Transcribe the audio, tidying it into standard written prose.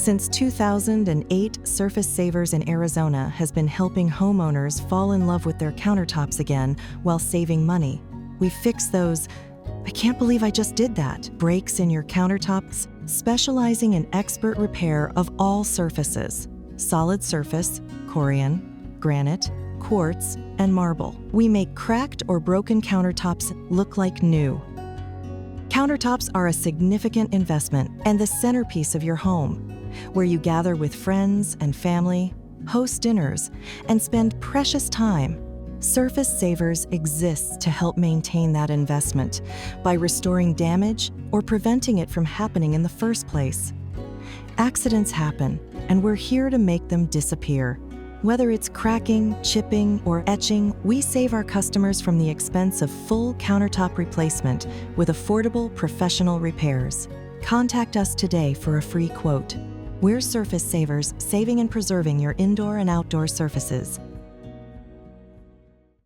Since 2008, Surface Savers in Arizona has been helping homeowners fall in love with their countertops again while saving money. We fix those, "I can't believe I just did that," breaks in your countertops, specializing in expert repair of all surfaces: solid surface, Corian, granite, quartz, and marble. We make cracked or broken countertops look like new. Countertops are a significant investment and the centerpiece of your home, where you gather with friends and family, host dinners, and spend precious time. Surface Savers exists to help maintain that investment by restoring damage or preventing it from happening in the first place. Accidents happen, and we're here to make them disappear. Whether it's cracking, chipping, or etching, we save our customers from the expense of full countertop replacement with affordable professional repairs. Contact us today for a free quote. We're Surface Savers, saving and preserving your indoor and outdoor surfaces.